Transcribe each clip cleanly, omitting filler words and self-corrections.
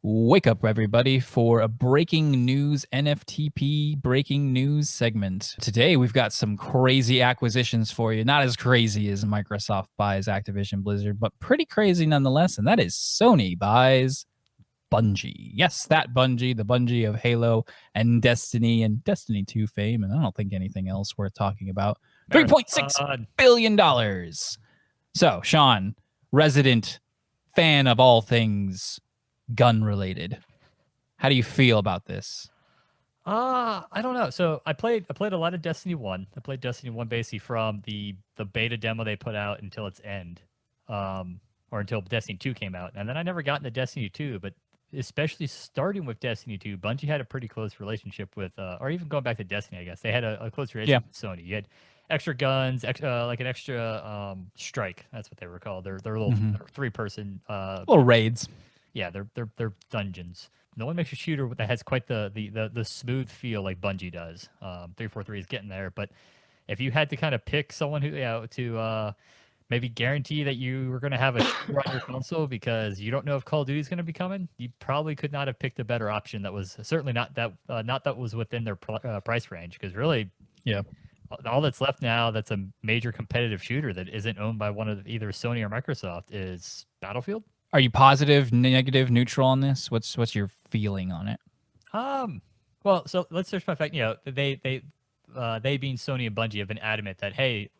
Wake up, everybody, for a breaking news NFTP breaking news segment. Today, we've got some crazy acquisitions for you. Not as crazy as Microsoft buys Activision Blizzard, but pretty crazy nonetheless. And that is Sony buys Bungie. Yes, that Bungie, the Bungie of Halo and Destiny 2 fame. And I don't think anything else worth talking about. $3.6 billion. So, Sean, resident fan of all things gun related, how do you feel about this? I don't know. So I played a lot of Destiny 1. I played Destiny 1 basically from the beta demo they put out until its end. Or until Destiny 2 came out. And then I never got into Destiny 2, but especially starting with Destiny 2, Bungie had a pretty close relationship with or even going back to Destiny, I guess. They had a close relationship with Sony. You had extra guns, like an extra strike. That's what they were called. They're little three-person little raids. Yeah, they're dungeons. No one makes a shooter that has quite the smooth feel like Bungie does. 343 is getting there, but if you had to kind of pick someone who to maybe guarantee that you were going to have a shooter on your console because you don't know if Call of Duty is going to be coming, you probably could not have picked a better option. That was certainly not that was within their price range. Because really, all that's left now that's a major competitive shooter that isn't owned by one of either Sony or Microsoft is Battlefield. Are you positive, negative, neutral on this? What's your feeling on it? Well, so let's search my fact. They being Sony and Bungie have been adamant that hey,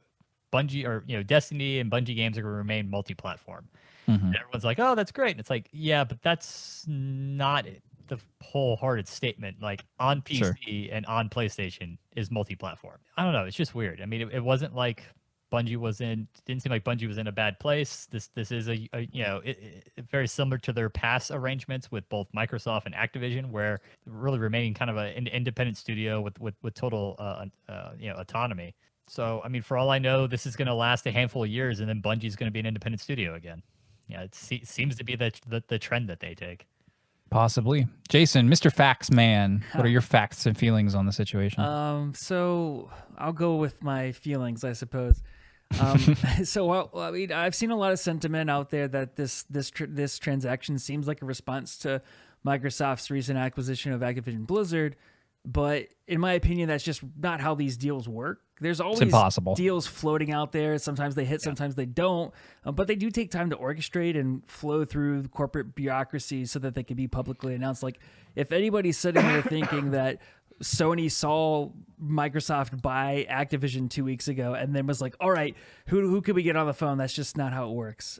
Bungie or Destiny and Bungie games are going to remain multi-platform. And everyone's like, oh, that's great. And it's like, yeah, but that's not the wholehearted statement. Like on PC and on PlayStation is multi-platform. I don't know. It's just weird. I mean, it wasn't like didn't seem like Bungie was in a bad place. This is very similar to their past arrangements with both Microsoft and Activision, where really remaining kind of an independent studio with total autonomy. So I mean, for all I know, this is going to last a handful of years, and then Bungie's going to be an independent studio again. Yeah, it seems to be the trend that they take. Possibly. Jason, Mr. Facts Man, what are your facts and feelings on the situation? So I'll go with my feelings, I suppose. I mean, I've seen a lot of sentiment out there that this transaction seems like a response to Microsoft's recent acquisition of Activision Blizzard, but in my opinion, that's just not how these deals work. There's always deals floating out there. Sometimes they hit, sometimes they don't, but they do take time to orchestrate and flow through the corporate bureaucracy so that they can be publicly announced. Like, if anybody's sitting there thinking that Sony saw Microsoft buy Activision 2 weeks ago and then was like, all right, who could we get on the phone? That's just not how it works.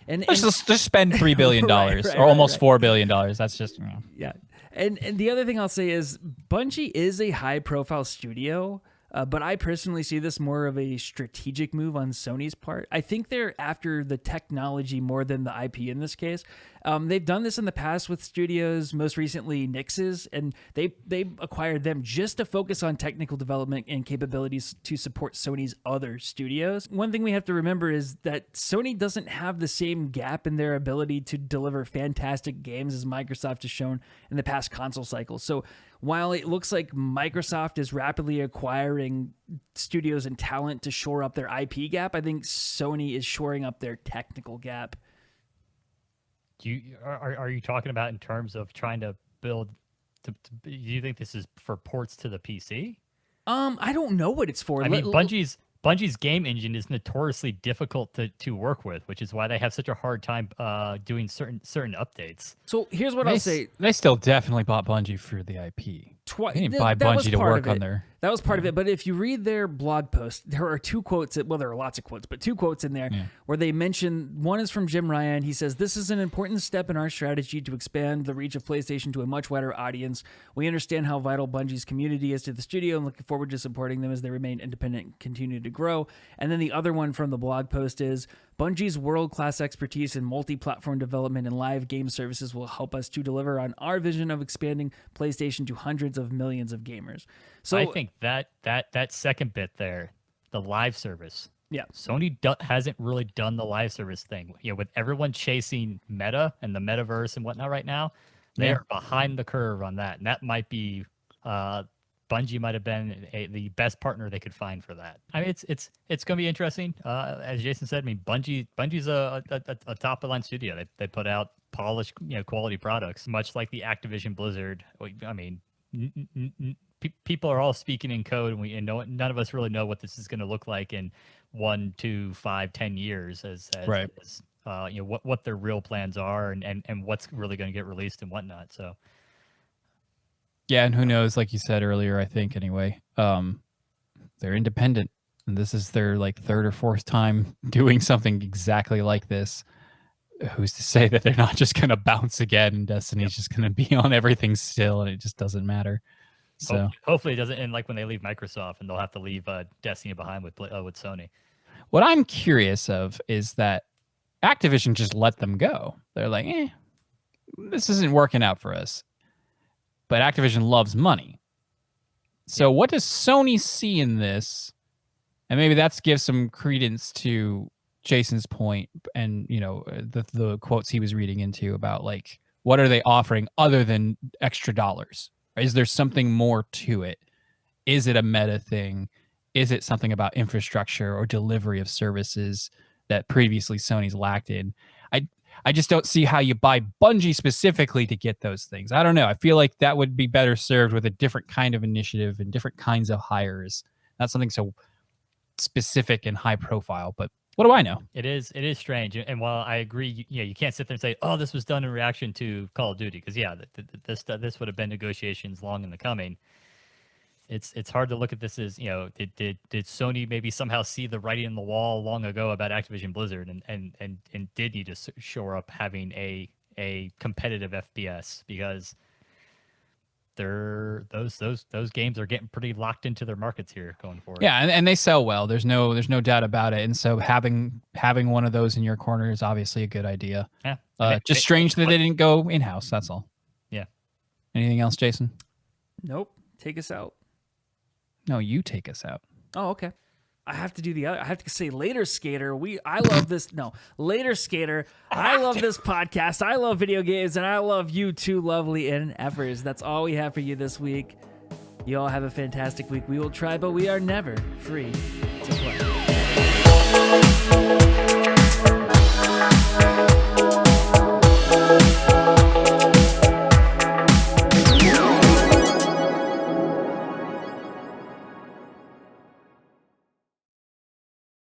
Let's just spend $3 billion or almost $4 billion. That's just, yeah. And the other thing I'll say is Bungie is a high profile studio, but I personally see this more of a strategic move on Sony's part. I think they're after the technology more than the IP in this case. They've done this in the past with studios, most recently Nix's, and they acquired them just to focus on technical development and capabilities to support Sony's other studios. One thing we have to remember is that Sony doesn't have the same gap in their ability to deliver fantastic games as Microsoft has shown in the past console cycle. So while it looks like Microsoft is rapidly acquiring studios and talent to shore up their IP gap, I think Sony is shoring up their technical gap. Are you talking about in terms of trying to build? Do you think this is for ports to the PC? I don't know what it's for. I mean, Bungie's game engine is notoriously difficult to work with, which is why they have such a hard time doing certain updates. So here's what I'll say: they still definitely bought Bungie for the IP. They didn't buy Bungie to work on their. That was part of it. But if you read their blog post, there are two quotes. There are lots of quotes, but two quotes in there where they mention, one is from Jim Ryan. He says, "This is an important step in our strategy to expand the reach of PlayStation to a much wider audience. We understand how vital Bungie's community is to the studio and looking forward to supporting them as they remain independent and continue to grow." And then the other one from the blog post is, "Bungie's world-class expertise in multi-platform development and live game services will help us to deliver on our vision of expanding PlayStation to hundreds of millions of gamers." So I think that second bit there, the live service. Yeah, Sony hasn't really done the live service thing. With everyone chasing meta and the metaverse and whatnot right now, they are behind the curve on that, and that might be Bungie might have been the best partner they could find for that. I mean, it's going to be interesting. As Jason said, I mean, Bungie's a top of line studio. They put out polished, quality products, much like the Activision Blizzard. I mean, people are all speaking in code, and none of us really know what this is going to look like in 1, 2, 5, 10 years as what their real plans are and what's really going to get released and whatnot. So yeah, and who knows, like you said earlier, I think anyway, they're independent, and this is their like third or fourth time doing something exactly like this. Who's to say that they're not just going to bounce again and Destiny's just going to be on everything still and it just doesn't matter. So hopefully it doesn't end like when they leave Microsoft and they'll have to leave Destiny behind with Sony. What I'm curious of is that Activision just let them go. They're like, this isn't working out for us. But Activision loves money. So what does Sony see in this? And maybe that's gives some credence to Jason's point and, the quotes he was reading into about like, what are they offering other than extra dollars? Is there something more to it? Is it a meta thing? Is it something about infrastructure or delivery of services that previously Sony's lacked in? I just don't see how you buy Bungie specifically to get those things. I don't know. I feel like that would be better served with a different kind of initiative and different kinds of hires. Not something so specific and high profile, but what do I know? It is strange. And while I agree, you can't sit there and say, oh, this was done in reaction to Call of Duty. Because this would have been negotiations long in the coming. It's hard to look at this as, did Sony maybe somehow see the writing on the wall long ago about Activision Blizzard and did need to shore up having a competitive FPS, because those games are getting pretty locked into their markets here going forward. Yeah, and they sell well. There's no doubt about it. And so having one of those in your corner is obviously a good idea. Yeah. Just strange that they didn't go in-house, that's all. Yeah. Anything else, Jason? Nope. Take us out. No, you take us out. Oh, okay. I have to do the other. I have to say later, Skater. I love this. No, later, Skater. I love this podcast. I love video games, and I love you two lovely NFers. That's all we have for you this week. You all have a fantastic week. We will try, but we are never free to play.